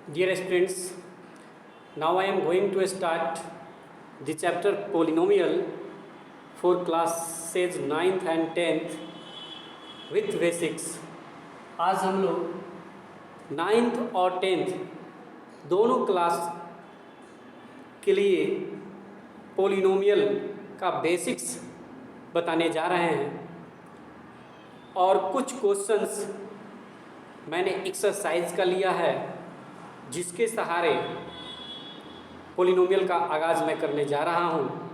Dear students, now I am going to start the chapter polynomial for classes 9th and 10th with basics. आज हम लोग 9th और 10th दोनों class के लिए पोलिनोमियल का बेसिक्स बताने जा रहे हैं और कुछ क्वेश्चंस मैंने एक्सरसाइज का लिया है जिसके सहारे पोलिनोमियल का आगाज़ मैं करने जा रहा हूँ।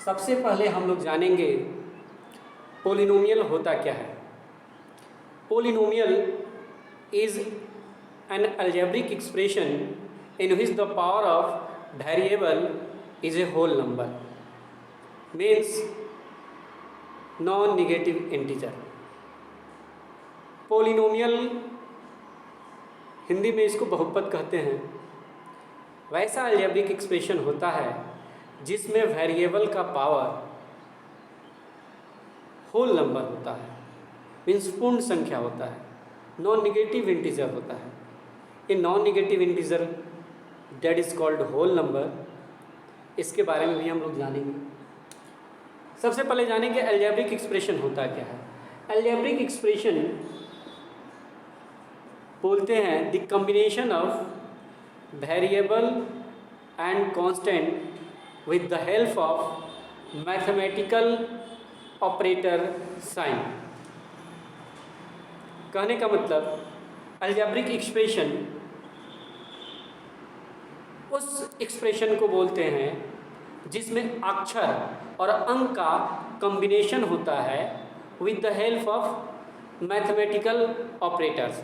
सबसे पहले हम लोग जानेंगे पोलिनोमियल होता क्या है। Polynomial is an algebraic expression in which the power of variable is a whole number, means non negative integer. Polynomial Hindi में इसको बहुपद कहते हैं। वैसा अलजेब्रिक एक्सप्रेशन होता है जिसमें वेरिएबल का पावर होल नंबर होता है, मीन्स पूर्ण संख्या होता है, नॉन नेगेटिव इंटीजर होता है। A non negative integer that is called whole number. इसके बारे में भी हम लोग जानेंगे। सबसे पहले जानेंगे अलजेब्रिक एक्सप्रेशन होता क्या है। अलजेब्रिक एक्सप्रेशन बोलते हैं the combination of variable and constant with the help of mathematical operator sign. कहने का मतलब अलजेब्रिक एक्सप्रेशन उस एक्सप्रेशन को बोलते हैं जिसमें अक्षर और अंक का कॉम्बिनेशन होता है with the help of mathematical operators.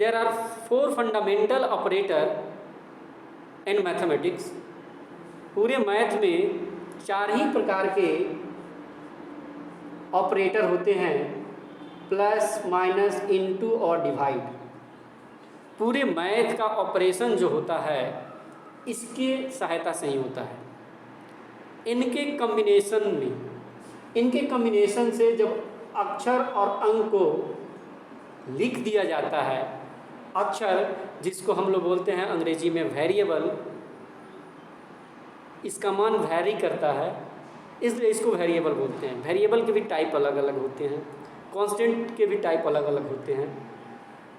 There are 4 fundamental operator in mathematics. पूरे मैथ में 4 ही प्रकार के ऑपरेटर होते हैं, प्लस, माइनस, इनटू और डिवाइड। पूरे मैथ का ऑपरेशन जो होता है इसके सहायता से ही होता है। इनके कॉम्बिनेशन से जब अक्षर और अंक को लिख दिया जाता है, अक्षर जिसको हम लोग बोलते हैं अंग्रेजी में वेरिएबल, इसका मान वैरी करता है इसलिए इसको वेरिएबल बोलते हैं। वेरिएबल के भी टाइप अलग अलग होते हैं, कांस्टेंट के भी टाइप अलग अलग होते हैं।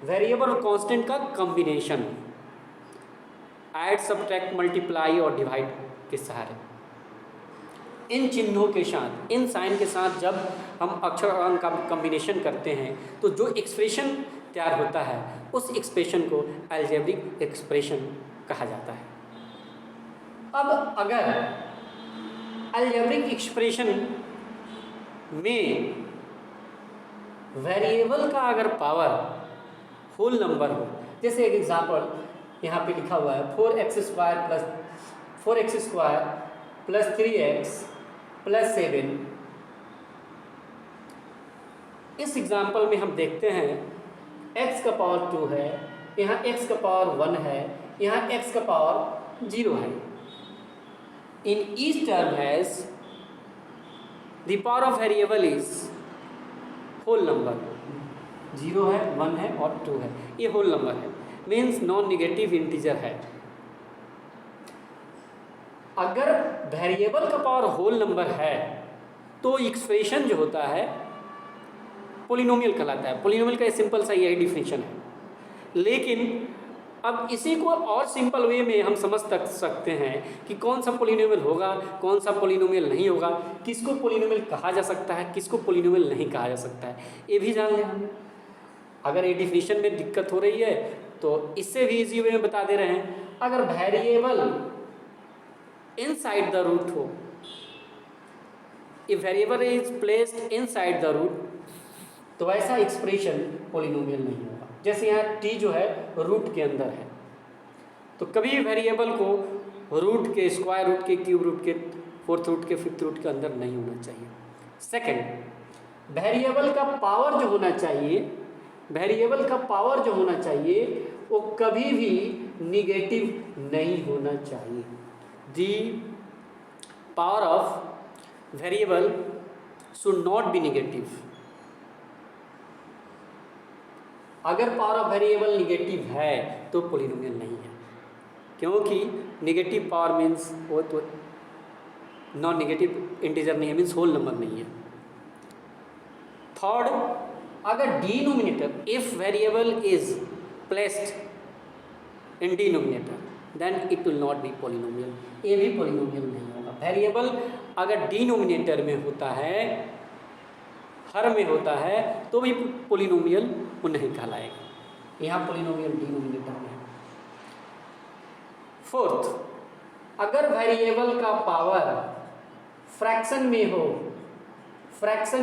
वेरिएबल और कांस्टेंट का कॉम्बिनेशन ऐड, सब्ट्रैक्ट, मल्टीप्लाई और डिवाइड के सहारे, इन चिन्हों के साथ, इन साइन के साथ जब हम अक्षर और अंक का कॉम्बिनेशन करते हैं तो जो एक्सप्रेशन तैयार होता है उस एक्सप्रेशन को अलजेब्रिक एक्सप्रेशन कहा जाता है। अब अगर अलजेब्रिक एक्सप्रेशन में वेरिएबल का अगर पावर होल नंबर हो, जैसे एक एग्जांपल यहाँ पे लिखा हुआ है 4x square plus 3x plus 7। इस एग्जाम्पल में हम देखते हैं x का पावर 2 है, यहाँ x का पावर 1 है, यहाँ x का पावर 0 है। In each term has the power of variable is whole number. 0 है, 1 है और 2 है, ये होल नंबर है, मीन्स नॉन नेगेटिव इंटीजर है। अगर वेरिएबल का पावर होल नंबर है तो एक्सप्रेशन जो होता है पोलिनोमियल कहलाता है। पोलिनोमियल का सिंपल सा यही डिफिनेशन है। लेकिन अब इसी को और सिंपल वे में हम समझ सकते हैं कि कौन सा पोलिनोमियल होगा, कौन सा पोलिनोमियल नहीं होगा, किसको पोलिनोमियल कहा जा सकता है, किसको पोलिनोमियल नहीं कहा जा सकता है, ये भी जान लें हम। अगर ये डिफिनेशन में दिक्कत हो रही है तो इससे भी इजी वे में बता दे रहे हैं। अगर वेरिएबल इनसाइड द रूट हो, if variable is placed inside the root, तो ऐसा एक्सप्रेशन पोलिनोमियल नहीं होगा। जैसे यहाँ t जो है रूट के अंदर है, तो कभी वेरिएबल को रूट के, स्क्वायर रूट के, क्यूब रूट के, फोर्थ रूट के, फिफ्थ रूट के अंदर नहीं होना चाहिए। सेकंड, वेरिएबल का पावर जो होना चाहिए, वेरिएबल का पावर जो होना चाहिए वो कभी भी निगेटिव नहीं होना चाहिए। The power of variable should not be negative. अगर पावर ऑफ वेरिएबल निगेटिव है तो पोलिनोमियल नहीं है, क्योंकि निगेटिव पावर मीन्स वो तो नॉन निगेटिव इंटीजर नहीं है, मीन्स होल नंबर नहीं है। थर्ड, अगर denominator, if variable is placed in denominator then it will not be polynomial, ये भी पोलिनोमियल नहीं होगा। वेरिएबल अगर डिनोमिनेटर में होता है, हर में होता है, तो भी पोलिनोमियल वो नहीं कहलाएगा। यहाँ पोलिनोमियल डिनोमिनेटर में है। फोर्थ, अगर वेरिएबल का पावर फ्रैक्शन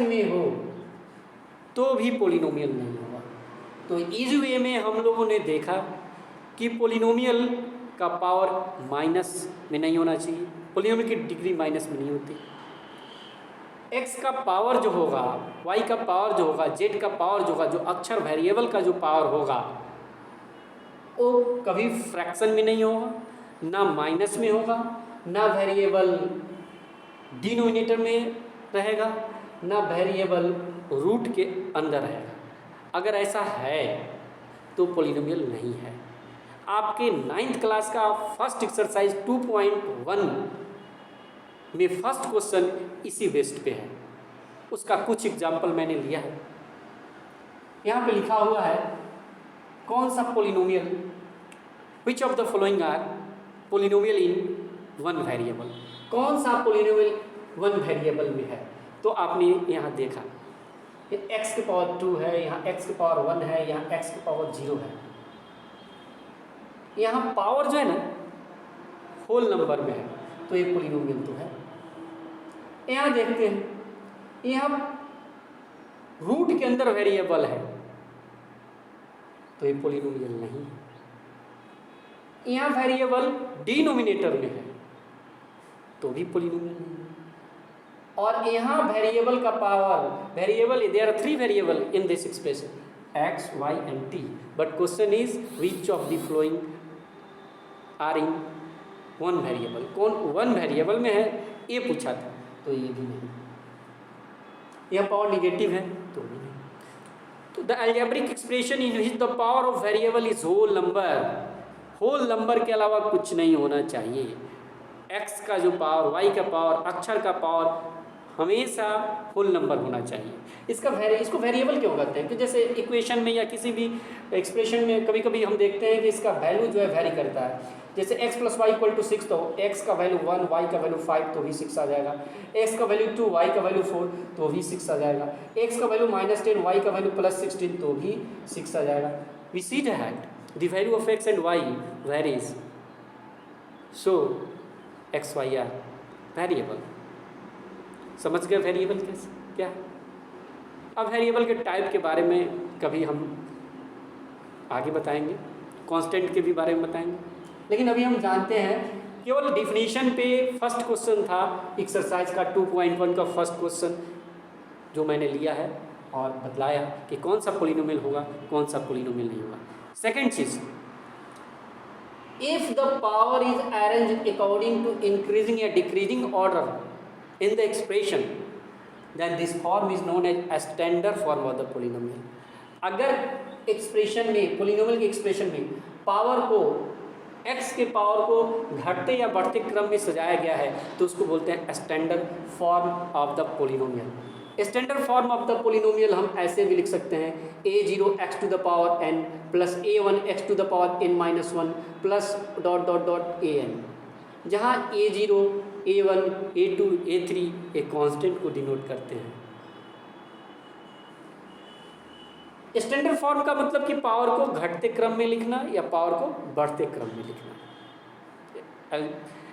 में हो तो भी पोलिनोमियल नहीं होगा। तो इस वे में हम लोगों ने देखा कि पोलिनोमियल का पावर माइनस में नहीं होना चाहिए, पोलिनोमियल की डिग्री माइनस में नहीं होती। एक्स का पावर जो होगा, वाई का पावर जो होगा, जेड का पावर जो होगा, जो अक्षर वेरिएबल का जो पावर होगा वो कभी फ्रैक्शन में नहीं होगा, ना माइनस में होगा, ना वेरिएबल डिनोमिनेटर में रहेगा, ना वेरिएबल रूट के अंदर रहेगा। अगर ऐसा है तो पोलिनोमियल नहीं है। आपके 9th क्लास का फर्स्ट एक्सरसाइज 2.1 में फर्स्ट क्वेश्चन इसी बेस्ड पे है, उसका कुछ एग्जाम्पल मैंने लिया है। यहाँ पे लिखा हुआ है कौन सा polynomial, which of the following are polynomial in one variable, कौन सा पोलिनोमियल वन वेरिएबल में है। तो आपने यहाँ देखा ये x के पावर 2 है, यहाँ x के पावर 1 है, यहाँ x के पावर 0 है। यहाँ पावर जो है ना होल नंबर में है, तो ये पोलिनोमियल तो है। यहाँ देखते हैं, यहाँ रूट के अंदर वेरिएबल है, तो ये पोलिनोमियल नहीं है। यहाँ वेरिएबल डिनोमिनेटर में है, तो भी पोलिनोमियल नहीं है। और यहाँ वेरिएबल का power, variable there are 3 variable in this expression x, y and t, but question is which of the following are in one variable, कौन वन वेरिएबल में है ये पूछा था, तो ये भी नहीं। यह पावर निगेटिव है तो भी नहीं। तो the algebraic expression in which the power of variable is whole number, whole number के अलावा कुछ नहीं होना चाहिए। x का जो पावर, y का पावर, अक्षर का पावर हमेशा होल नंबर होना चाहिए। इसको वेरिएबल क्यों कहते हैं कि जैसे इक्वेशन में या किसी भी एक्सप्रेशन में कभी कभी हम देखते हैं कि इसका वैल्यू जो है वेरी करता है। जैसे x + y = 6, तो x का वैल्यू 1, y का वैल्यू 5 तो भी 6 आ जाएगा, x का वैल्यू 2, y का वैल्यू 4 तो भी 6 आ जाएगा, x का वैल्यू -10, y का वैल्यू +16 तो भी 6 आ जाएगा। We see that the value of x and y varies, so x, y are variable. समझ गए वेरिएबल कैसे क्या। अब वेरिएबल के टाइप के बारे में कभी हम आगे बताएंगे, कांस्टेंट के भी बारे में बताएंगे, लेकिन अभी हम जानते हैं केवल डिफिनीशन पे फर्स्ट क्वेश्चन था एक्सरसाइज का 2.1 का फर्स्ट क्वेश्चन जो मैंने लिया है और बतलाया कि कौन सा पोलिनोमियल होगा, कौन सा पोलिनोमियल नहीं होगा। सेकेंड चीज़, if the power is arranged according to increasing या decreasing order in the expression, then this form is known as standard form of the polynomial। अगर एक्सप्रेशन में, पोलिनोमियल के एक्सप्रेशन में पावर को, x के पावर को घटते या बढ़ते क्रम में सजाया गया है तो उसको बोलते हैं standard form of the polynomial. Standard form of the polynomial हम ऐसे भी लिख सकते हैं a0 x⁻n + a1 x⁻n-1 + ... an, जहाँ a0, a1, a2, a3 एक कांस्टेंट को डिनोट करते हैं। स्टैंडर्ड फॉर्म का मतलब कि पावर को घटते क्रम में लिखना या पावर को बढ़ते क्रम में लिखना।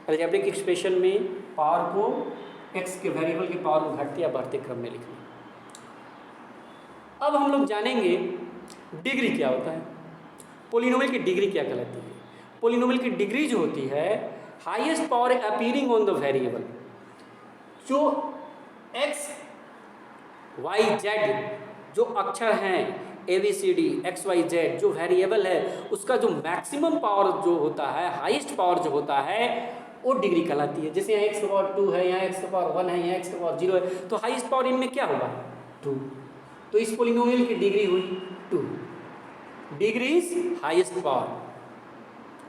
अलजेब्रिक एक्सप्रेशन में पावर को, x के वेरिएबल की पावर को घटते या बढ़ते क्रम में लिखना। अब हम लोग जानेंगे डिग्री क्या होता है, पोलिनोमियल की डिग्री क्या कहलाती है। पोलिनोमियल की डिग्री जो होती है highest power appearing on the variable, जो x, y, z जो अक्षर हैं ABCD XYZ जो वेरिएबल है उसका जो मैक्सिमम पावर जो होता है, हाईएस्ट पावर जो होता है वो डिग्री कहलाती है। जैसे यहाँ x⁻2 है, यहाँ x⁻1 है, यहाँ x⁻0 है, तो हाईएस्ट पावर इनमें क्या होगा 2, तो इस पोलिनोमियल की डिग्री हुई 2। Degree is highest power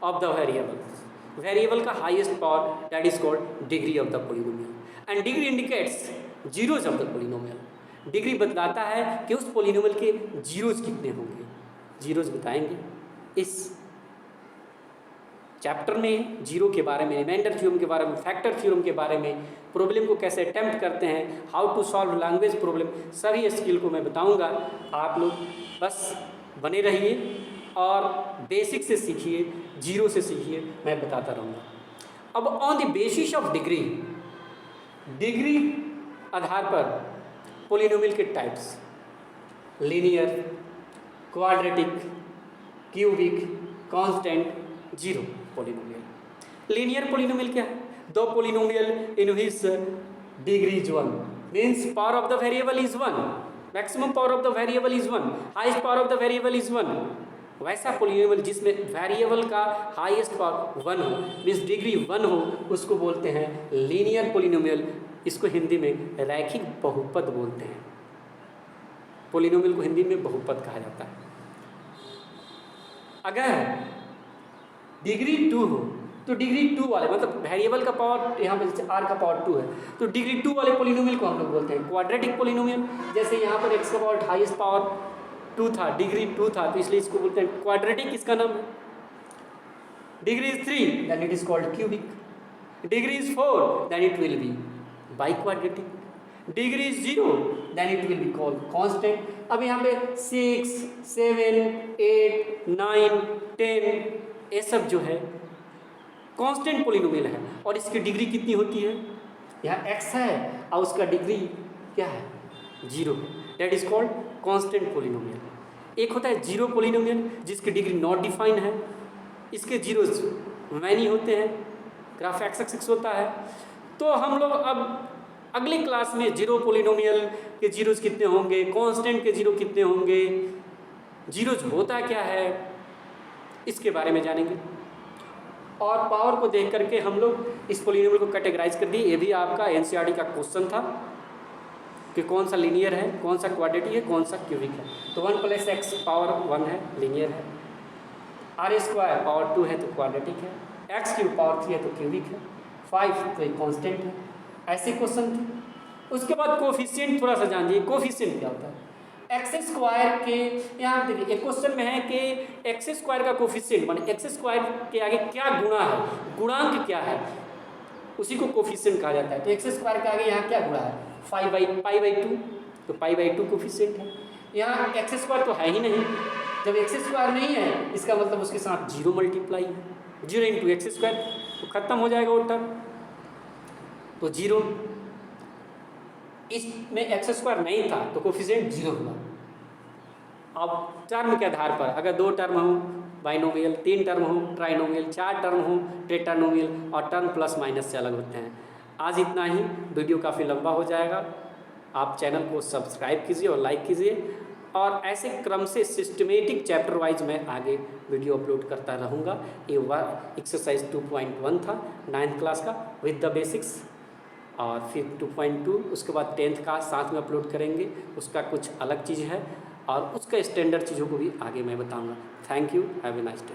of the variable. Variable का highest power that is called degree of the polynomial and degree indicates zeros of the polynomial. डिग्री बतलाता है कि उस पोलिनोमियल के जीरोज कितने होंगे, जीरोज बताएंगे। इस चैप्टर में जीरो के बारे में, रिमाइंडर थ्योरम के बारे में, फैक्टर थ्योरम के बारे में, प्रॉब्लम को कैसे अटेम्प्ट करते हैं, how to solve language problem, सभी स्किल को मैं बताऊंगा। आप लोग बस बने रहिए और बेसिक से सीखिए, जीरो से सीखिए, मैं बताता रहूँगा। अब on the basis of degree, degree आधार पर पोलिनोमियल के types, linear, quadratic, cubic, constant, zero polynomial. Linear polynomial क्या है? The polynomial in which degree is 1 means power of the variable is 1, maximum power of the variable is 1, highest power of the variable is 1। वैसा polynomial जिसमें variable का highest power 1 हो, means degree 1 हो, उसको बोलते हैं लीनियर पोलिनोमियल। इसको हिंदी में रैखिक बहुपद बोलते हैं। पोलिनोमियल को हिंदी में बहुपद कहा जाता है। अगर डिग्री 2 हो तो डिग्री 2 वाले, मतलब वेरिएबल का पावर यहाँ पे जैसे r का पावर 2 है, तो डिग्री 2 वाले पोलिनोमियल को हम लोग बोलते हैं क्वाड्रेटिक पोलिनोमियल। जैसे यहाँ पर x का पावर हाईएस्ट पावर 2 था, डिग्री 2 था, तो इसलिए इसको बोलते हैं क्वाड्रेटिक, इसका नाम है। Degree is 3 then it is called cubic, degree is 4 then it will be biquadratic, degree is 0 then it will be called constant. अब यहाँ पे 6, 7, 8, 9, 10 ये सब जो है कांस्टेंट पोलिनोमियल है और इसकी डिग्री कितनी होती है? यहाँ x है और उसका डिग्री क्या है? 0, that is called constant polynomial. एक होता है जीरो पोलिनोमियल जिसकी डिग्री नॉट डिफाइंड है, इसके जीरोज मैनी होते हैं, ग्राफ एक्स एक्सिस होता है। तो हम लोग अब अगली क्लास में जीरो पोलिनोमियल के जीरोज कितने होंगे, कांस्टेंट के जीरो कितने होंगे, जीरोज होता क्या है, इसके बारे में जानेंगे। और पावर को देख करके हम लोग इस पोलिनोमियल को कैटेगराइज कर दिए। ये भी आपका एनसीईआरटी का क्वेश्चन था कि कौन सा लीनियर है, कौन सा क्वाड्रेटिक है, कौन सा क्यूबिक है। तो 1 + x पावर 1 है, लीनियर है। r² पावर 2 है तो क्वाड्रेटिक है, x³ पावर 3 है तो क्यूबिक है, 5 तो एक कांस्टेंट है। ऐसे क्वेश्चन थे। उसके बाद कोफिशिएंट थोड़ा सा जानिए, कोफिशिएंट क्या होता है। x² के यहाँ देखिए एक क्वेश्चन में है कि x² का कोफिशिएंट माने x² के आगे क्या गुणा है, गुणांक क्या है, उसी को कोफिशिएंट कहा जाता है। तो x² के आगे यहाँ क्या गुणा है? पाई2, तो पाई2 कोफिशिएंट है। यहाँ x² तो है ही नहीं, जब x² नहीं है इसका मतलब उसके साथ 0 मल्टीप्लाई है, 0 × x² तो खत्म हो जाएगा वो टर्म, तो 0। इसमें x² नहीं था तो कोफिशिएंट 0 हुआ। अब टर्म के आधार पर अगर 2 टर्म हो बाइनोमियल, 3 टर्म हो ट्राइनोमियल, 4 टर्म हो टेट्रानोमियल और टर्म प्लस माइनस से अलग होते हैं। आज इतना ही, वीडियो काफ़ी लंबा हो जाएगा। आप चैनल को सब्सक्राइब कीजिए और लाइक कीजिए, और ऐसे क्रम से सिस्टमेटिक चैप्टर वाइज मैं आगे वीडियो अपलोड करता रहूँगा। ये एक्सरसाइज 2.1 था 9th क्लास का विद द बेसिक्स, और फिर 2.2 उसके बाद 10th का साथ में अपलोड करेंगे, उसका कुछ अलग चीज़ है और उसका स्टैंडर्ड चीज़ों को भी आगे मैं बताऊँगा। Thank you, have a nice day.